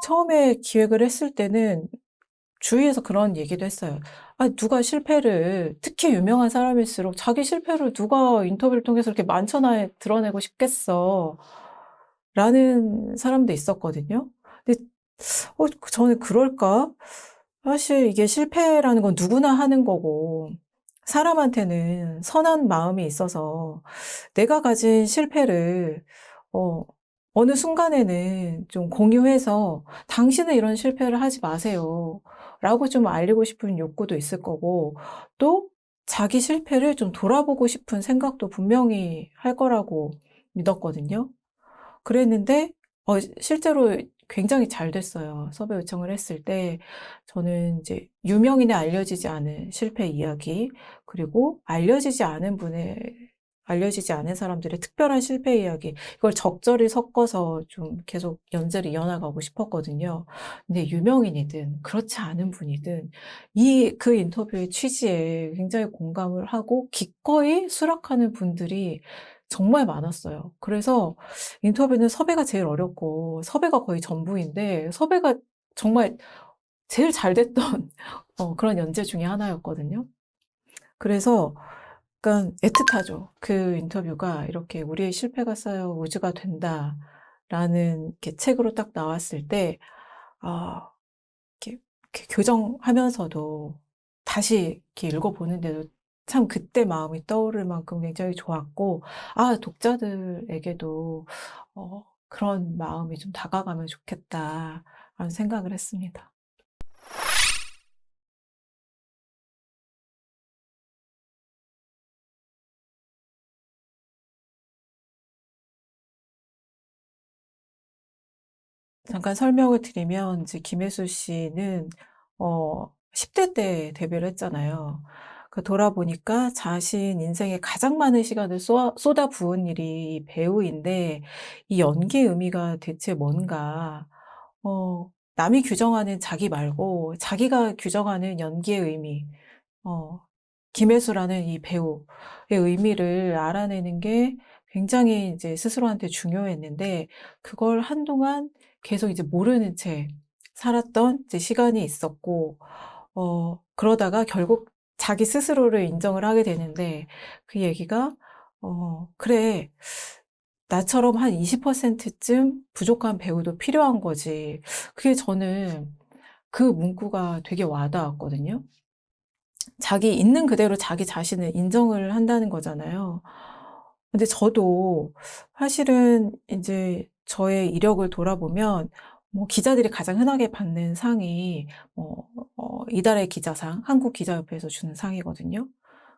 처음에 기획을 했을 때는 주위에서 그런 얘기도 했어요. 누가 실패를, 특히 유명한 사람일수록 자기 실패를 누가 인터뷰를 통해서 이렇게 만천하에 드러내고 싶겠어. 라는 사람도 있었거든요. 근데, 저는 그럴까? 사실 이게 실패라는 건 누구나 하는 거고, 사람한테는 선한 마음이 있어서 내가 가진 실패를, 어, 어느 순간에는 좀 공유해서 당신은 이런 실패를 하지 마세요. 라고 좀 알리고 싶은 욕구도 있을 거고, 또 자기 실패를 좀 돌아보고 싶은 생각도 분명히 할 거라고 믿었거든요. 그랬는데, 실제로 굉장히 잘 됐어요. 섭외 요청을 했을 때, 저는 이제 유명인에 알려지지 않은 실패 이야기, 그리고 알려지지 않은 사람들의 특별한 실패 이야기, 이걸 적절히 섞어서 좀 계속 연재를 이어나가고 싶었거든요. 근데 유명인이든, 그렇지 않은 분이든, 그 인터뷰의 취지에 굉장히 공감을 하고, 기꺼이 수락하는 분들이 정말 많았어요. 그래서 인터뷰는 섭외가 제일 어렵고 섭외가 거의 전부인데 섭외가 정말 제일 잘 됐던 그런 연재 중에 하나였거든요. 그래서 약간 애틋하죠. 그 인터뷰가 이렇게 우리의 실패가 쌓여 우주가 된다라는 이렇게 책으로 딱 나왔을 때 아, 이렇게 교정하면서도 다시 이렇게 읽어보는데도 참 그때 마음이 떠오를 만큼 굉장히 좋았고, 독자들에게도 그런 마음이 좀 다가가면 좋겠다라는 생각을 했습니다. 잠깐 설명을 드리면, 이제 김혜수 씨는 10대 때 데뷔를 했잖아요. 돌아보니까 자신 인생에 가장 많은 시간을 쏟아부은 일이 배우인데, 이 연기의 의미가 대체 뭔가, 남이 규정하는 자기 말고 자기가 규정하는 연기의 의미, 어, 김혜수라는 이 배우의 의미를 알아내는 게 굉장히 이제 스스로한테 중요했는데, 그걸 한동안 계속 이제 모르는 채 살았던 이제 시간이 있었고, 그러다가 결국 자기 스스로를 인정을 하게 되는데, 그 얘기가, 그래, 나처럼 한 20%쯤 부족한 배우도 필요한 거지. 그게 저는 그 문구가 되게 와닿았거든요. 자기 있는 그대로 자기 자신을 인정을 한다는 거잖아요. 근데 저도 사실은 이제 저의 이력을 돌아보면 뭐 기자들이 가장 흔하게 받는 상이 이달의 기자상, 한국기자협회에서 주는 상이거든요.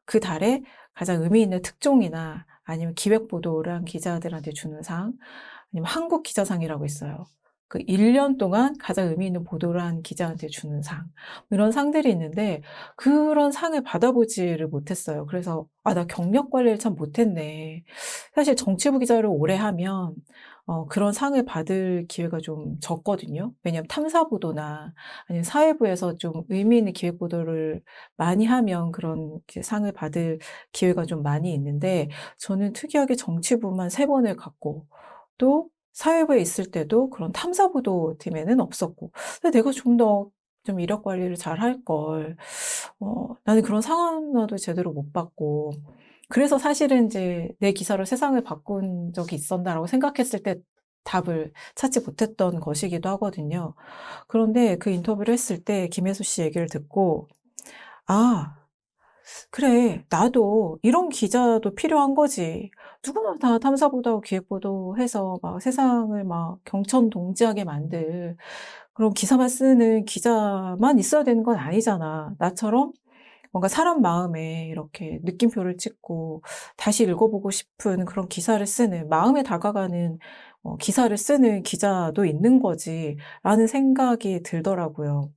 그 달에 가장 의미 있는 특종이나 아니면 기획보도를 한 기자들한테 주는 상, 아니면 한국기자상이라고 있어요. 그 1년 동안 가장 의미 있는 보도를 한 기자한테 주는 상. 이런 상들이 있는데 그런 상을 받아보지를 못했어요. 그래서 나 경력 관리를 참 못했네. 사실 정치부 기자를 오래 하면 그런 상을 받을 기회가 좀 적거든요. 왜냐하면 탐사보도나 아니면 사회부에서 좀 의미 있는 기획보도를 많이 하면 그런 이렇게 상을 받을 기회가 좀 많이 있는데 저는 특이하게 정치부만 3번을 갔고 또 사회부에 있을 때도 그런 탐사보도 팀에는 없었고 근데 내가 좀 이력 관리를 잘 할 걸. 나는 그런 상황도 제대로 못 받고. 그래서 사실은 이제 내 기사로 세상을 바꾼 적이 있었나라고 생각했을 때 답을 찾지 못했던 것이기도 하거든요. 그런데 그 인터뷰를 했을 때 김혜수 씨 얘기를 듣고, 아, 그래, 나도 이런 기자도 필요한 거지. 누구나 다 탐사보도하고 기획보도 해서 막 세상을 막 경천동지하게 만들 그런 기사만 쓰는 기자만 있어야 되는 건 아니잖아. 나처럼 뭔가 사람 마음에 이렇게 느낌표를 찍고 다시 읽어보고 싶은 그런 기사를 쓰는, 마음에 다가가는 기사를 쓰는 기자도 있는 거지라는 생각이 들더라고요.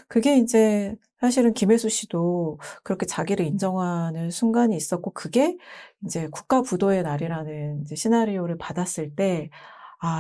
그게 이제 사실은 김혜수 씨도 그렇게 자기를 인정하는 순간이 있었고, 그게 이제 국가부도의 날이라는 이제 시나리오를 받았을 때,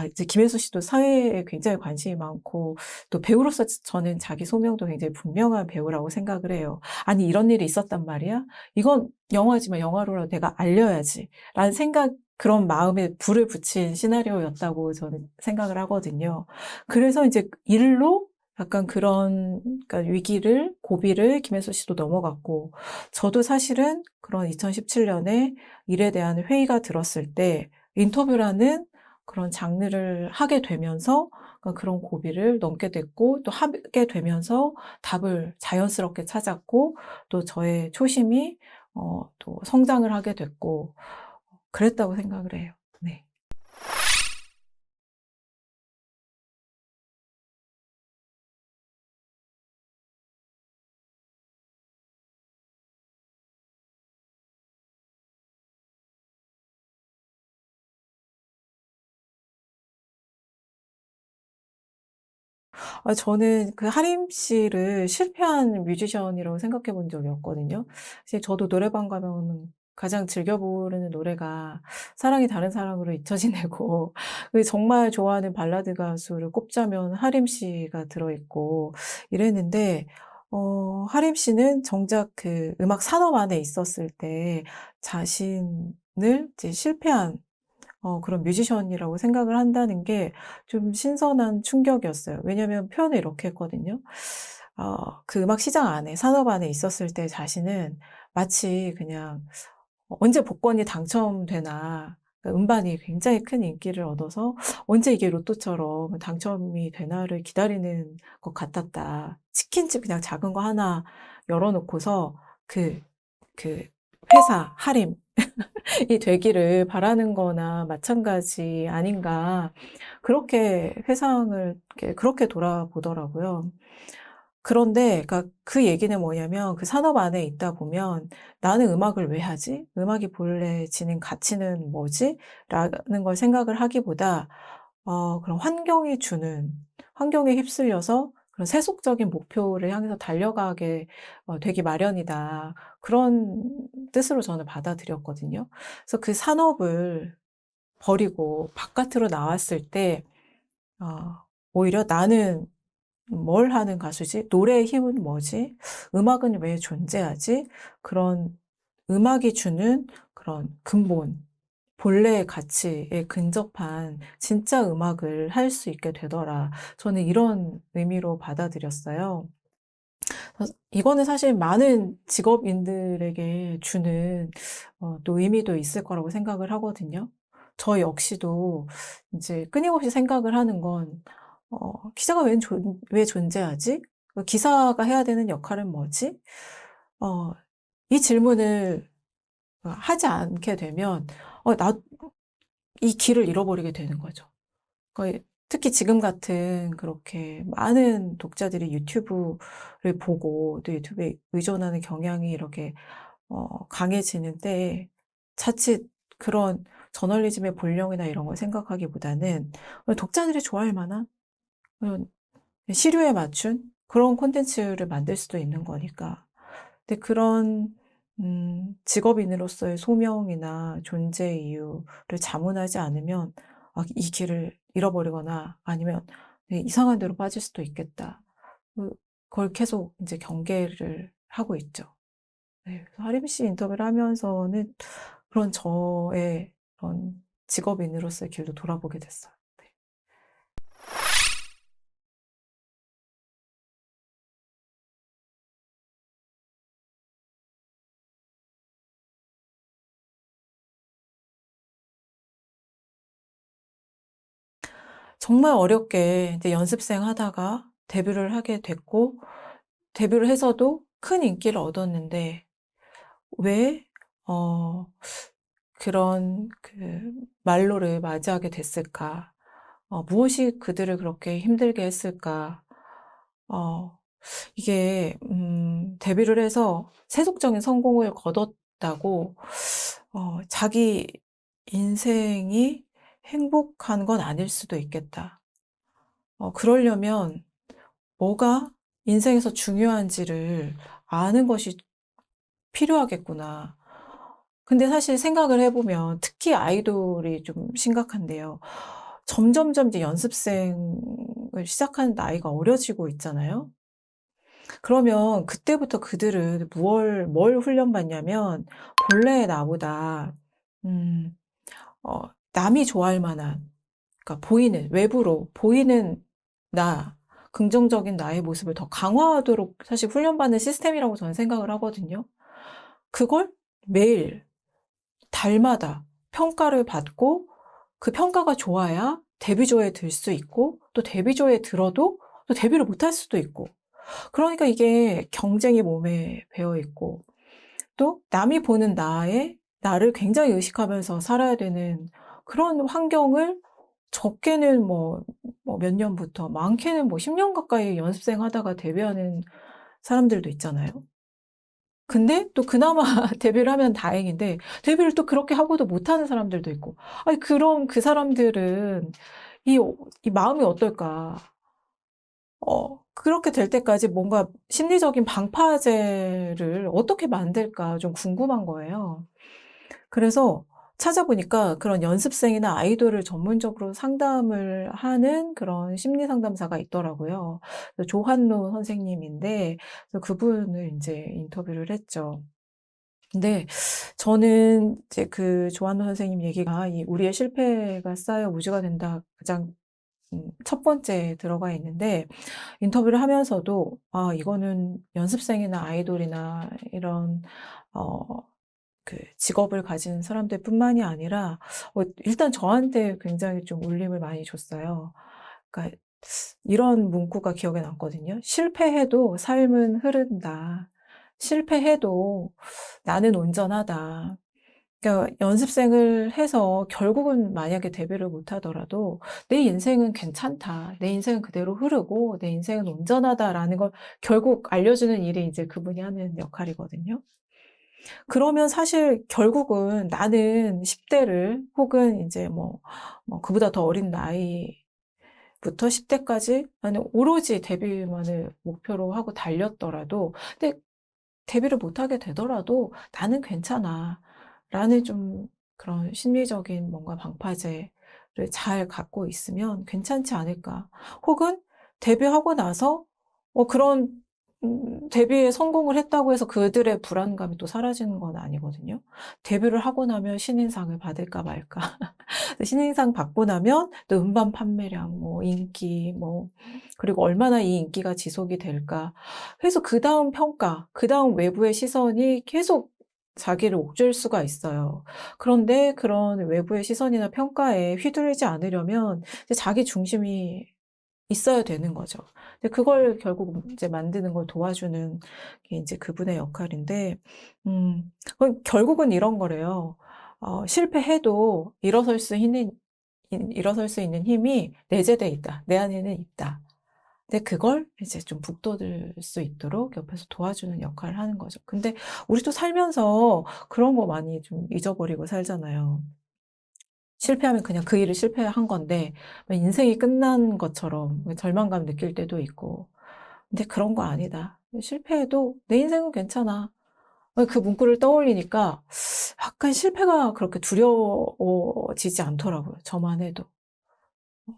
이제 김혜수 씨도 사회에 굉장히 관심이 많고 또 배우로서 저는 자기 소명도 굉장히 분명한 배우라고 생각을 해요. '아니 이런 일이 있었단 말이야? 이건 영화지만 영화로라도 내가 알려야지.'라는 생각 그런 마음에 불을 붙인 시나리오였다고 저는 생각을 하거든요. 그래서 이제 일로 약간 그런 그러니까 위기를 고비를 김혜수 씨도 넘어갔고 저도 사실은 그런 2017 년에 일에 대한 회의가 들었을 때 인터뷰라는 그런 장르를 하게 되면서 그러니까 그런 고비를 넘게 됐고 또 하게 되면서 답을 자연스럽게 찾았고 또 저의 초심이 또 성장을 하게 됐고 그랬다고 생각을 해요. 네. 저는 그 하림 씨를 실패한 뮤지션이라고 생각해 본 적이 없거든요. 사실 저도 노래방 가면은 가장 즐겨 부르는 노래가 사랑이 다른 사랑으로 잊혀진 애고 그 정말 좋아하는 발라드 가수를 꼽자면 하림 씨가 들어 있고 이랬는데 하림 씨는 정작 그 음악 산업 안에 있었을 때 자신을 이제 실패한 그런 뮤지션이라고 생각을 한다는 게 좀 신선한 충격이었어요. 왜냐하면 표현을 이렇게 했거든요. 그 음악 시장 안에 산업 안에 있었을 때 자신은 마치 그냥 언제 복권이 당첨되나 그러니까 음반이 굉장히 큰 인기를 얻어서 '언제 이게 로또처럼 당첨이 되나.'를 기다리는 것 같았다. 치킨집 그냥 작은 거 하나 열어 놓고서 그 그 회사 할인 이 되기를 바라는 거나 마찬가지 아닌가 그렇게 회상을 이렇게 그렇게 돌아보더라고요. 그런데 그러니까 그 얘기는 뭐냐면 그 산업 안에 있다 보면 '나는 음악을 왜 하지? 음악이 본래 지닌 가치는 뭐지?' 라는 걸 생각을 하기보다 그런 환경에 휩쓸려서 그런 세속적인 목표를 향해서 달려가게 되기 마련이다. 그런 뜻으로 저는 받아들였거든요. 그래서 그 산업을 버리고 바깥으로 나왔을 때 오히려 '나는 뭘 하는 가수지? 노래의 힘은 뭐지? 음악은 왜 존재하지?' 그런 음악이 주는 그런 근본 본래의 가치에 근접한 진짜 음악을 할 수 있게 되더라. 저는 이런 의미로 받아들였어요. 이거는 사실 많은 직업인들에게 주는 또 의미도 있을 거라고 생각을 하거든요. 저 역시도 인제 끊임없이 생각을 하는 건 '기자가 왜 존재하지? 기사가 해야 되는 역할은 뭐지?' 어 이 질문을 하지 않게 되면 나 이 길을 잃어버리게 되는 거죠. 특히 지금 같은 그렇게 많은 독자들이 유튜브를 보고 또 유튜브에 의존하는 경향이 이렇게 강해지는 때에 자칫 그런 저널리즘의 본령이나 이런 걸 생각하기보다는 독자들이 좋아할 만한 그런 시류에 맞춘 그런 콘텐츠를 만들 수도 있는 거니까. 근데 그런 직업인으로서의 소명이나 존재 이유를 자문하지 않으면 이 길을 잃어버리거나 아니면 '네 이상한 데로 빠질 수도 있겠다.' 그걸 계속 인제 경계를 하고 있죠. 네. 그래서 하림 씨 인터뷰를 하면서는 그런 저의 그런 직업인으로서의 길도 돌아보게 됐어요. 네. 정말 어렵게 이제 연습생 하다가 데뷔를 하게 됐고 데뷔를 해서도 큰 인기를 얻었는데 왜 어 그런 그 말로를 맞이하게 됐을까? 무엇이 그들을 그렇게 힘들게 했을까? 어 이게 데뷔를 해서 세속적인 성공을 거뒀다고 자기 인생이 행복한 건 아닐 수도 있겠다. 그러려면 뭐가 인생에서 중요한지를 아는 것이 필요하겠구나. 근데 사실 생각을 해 보면 특히 아이돌이 좀 심각한데요. 점점점 이제 연습생을 시작하는 나이가 어려지고 있잖아요. 그러면 그때부터 그들은 뭘 훈련받냐면 본래의 나보다 음 남이 좋아할 만한, 그러니까 보이는, 외부로 보이는 나, 긍정적인 나의 모습을 더 강화하도록 사실 훈련받는 시스템이라고 저는 생각을 하거든요. 그걸 매일 달마다 평가를 받고, 그 평가가 좋아야 데뷔조에 들 수 있고, 또 데뷔조에 들어도 또 데뷔를 못할 수도 있고, 그러니까 이게 경쟁이 몸에 배어 있고, 또 남이 보는 나를 굉장히 의식하면서 살아야 되는 그런 환경을 적게는 몇 년부터, 많게는 10년 가까이 연습생 하다가 데뷔하는 사람들도 있잖아요. 근데 또 그나마 데뷔를 하면 다행인데, 데뷔를 또 그렇게 하고도 못하는 사람들도 있고. 아니, 그럼 그 사람들은 이 마음이 어떨까? 그렇게 될 때까지 뭔가 심리적인 방파제를 어떻게 만들까 좀 궁금한 거예요. 그래서 찾아보니까 그런 연습생이나 아이돌을 전문적으로 상담을 하는 그런 심리 상담사가 있더라고요. 조한노 선생님인데, 그래서 그분을 이제 인터뷰를 했죠. 근데 저는 이제 그 조한노 선생님 얘기가 이 "우리의 실패가 쌓여 우주가 된다." 가장 첫 번째 들어가 있는데, 인터뷰를 하면서도 이거는 연습생이나 아이돌이나 이런 어 직업을 가진 사람들뿐만이 아니라 일단 저한테 굉장히 좀 울림을 많이 줬어요. 그러니까 이런 문구가 기억에 남거든요. "실패해도 삶은 흐른다. 실패해도 나는 온전하다." 그러니까 연습생을 해서 결국은 만약에 데뷔를 못 하더라도 '내 인생은 괜찮다. 내 인생은 그대로 흐르고 내 인생은 온전하다.'라는 걸 결국 알려주는 일이 이제 그분이 하는 역할이거든요. 그러면 사실 결국은 나는 10 대를, 혹은 인제 그보다 더 어린 나이부터 10 대까지 나는 오로지 데뷔만을 목표로 하고 달렸더라도, 근데 데뷔를 못하게 되더라도 '나는 괜찮아.'라는 좀 그런 심리적인 뭔가 방파제를 잘 갖고 있으면 괜찮지 않을까. 혹은 데뷔하고 나서 그런 데뷔에 성공을 했다고 해서 그들의 불안감이 또 사라지는 건 아니거든요. 데뷔를 하고 나면 신인상을 받을까 말까. 신인상 받고 나면 또 음반 판매량, 인기, 그리고 얼마나 이 인기가 지속이 될까. 그래서 그다음 평가, 그다음 외부의 시선이 계속 자기를 옥죄일 수가 있어요. 그런데 그런 외부의 시선이나 평가에 휘둘리지 않으려면 이제 자기 중심이 있어야 되는 거죠. 근데 그걸 결국 이제 만드는 걸 도와주는 게 인제 그분의 역할인데, 결국은 이런 거래요. "실패해도 일어설 수 있는 힘이 내재돼 있다. 내 안에는 있다." 근데 그걸 이제 좀 북돋을 수 있도록 옆에서 도와주는 역할을 하는 거죠. 근데 우리도 살면서 그런 거 많이 좀 잊어버리고 살잖아요. 실패하면 그냥 그 일을 실패한 건데 인생이 끝난 것처럼 절망감 느낄 때도 있고. 근데 그런 거 아니다. 실패해도 내 인생은 괜찮아. 그 문구를 떠올리니까 약간 실패가 그렇게 두려워지지 않더라고요, 저만 해도.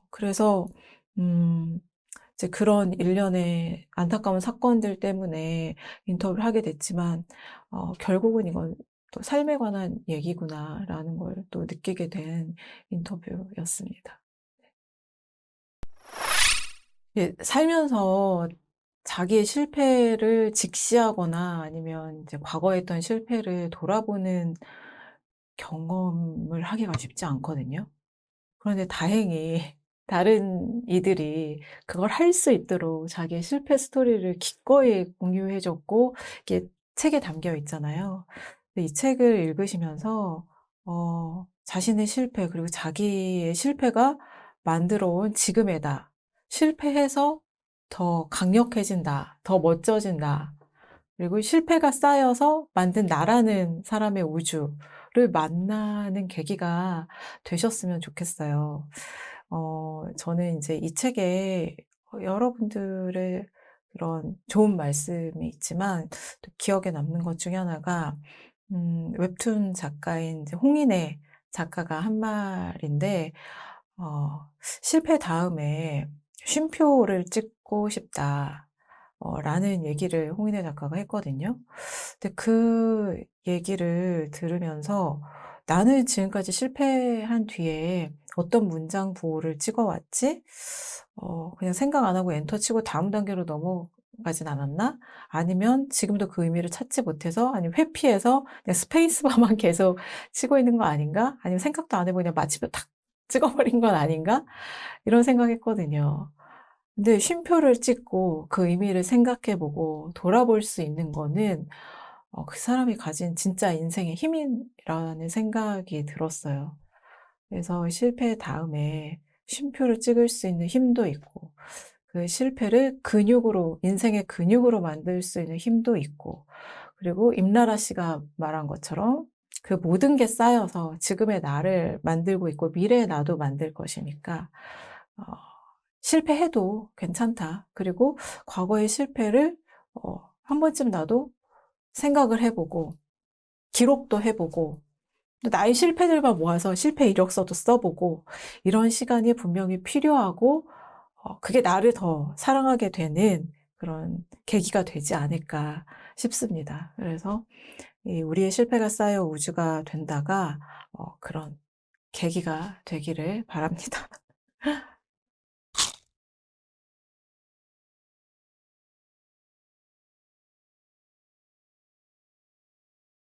그래서 음 이제 그런 일련의 안타까운 사건들 때문에 인터뷰를 하게 됐지만, 결국은 이건 또 '삶에 관한 얘기구나.'라는 걸 또 느끼게 된 인터뷰였습니다. 예, 살면서 자기의 실패를 직시하거나 아니면 이제 과거에 했던 실패를 돌아보는 경험을 하기가 쉽지 않거든요. 그런데 다행히 다른 이들이 그걸 할 수 있도록 자기의 실패 스토리를 기꺼이 공유해 줬고, 이게 책에 담겨 있잖아요. 근데 이 책을 읽으시면서 자신의 실패, 그리고 자기의 실패가 만들어 온 지금의 나, 실패해서 더 강력해진다, 더 멋져진다, 그리고 실패가 쌓여서 만든 나라는 사람의 우주를 만나는 계기가 되셨으면 좋겠어요. 저는 이제 이 책에 여러분들의 그런 좋은 말씀이 있지만, 또 기억에 남는 것 중에 하나가 웹툰 작가인 이제 홍인의 작가가 한 말인데, "실패 다음에 쉼표를 찍고 싶다." 라는 얘기를 홍인회 작가가 했거든요. 근데 그 얘기를 들으면서 '나는 지금까지 실패한 뒤에 어떤 문장 보호를 찍어 왔지? 그냥 생각 안 하고 엔터 치고 다음 단계로 넘어가진 않았나? 아니면 지금도 그 의미를 찾지 못해서 아니면 회피해서 그냥 스페이스바만 계속 치고 있는 거 아닌가? 아니면 생각도 안 해 보고 그냥 마침표 탁 찍어 버린 건 아닌가?' 이런 생각했거든요. 근데 쉼표를 찍고 그 의미를 생각해 보고 돌아볼 수 있는 거는 그 사람이 가진 진짜 인생의 힘이라는 생각이 들었어요. 그래서 실패 다음에 쉼표를 찍을 수 있는 힘도 있고 그 실패를 근육으로 인생의 근육으로 만들 수 있는 힘도 있고 그리고 임나라 씨가 말한 것처럼 그 모든 게 쌓여서 지금의 나를 만들고 있고 미래의 나도 만들 것이니까 어 '실패해도 괜찮다.' 그리고 과거의 실패를 한 번쯤 나도 생각을 해 보고 기록도 해 보고 또 나의 실패들만 모아서 실패 이력서도 써 보고 이런 시간이 분명히 필요하고 그게 나를 더 사랑하게 되는 그런 계기가 되지 않을까 싶습니다. 그래서 이 '우리의 실패가 쌓여 우주가 된다.'가 그런 계기가 되기를 바랍니다.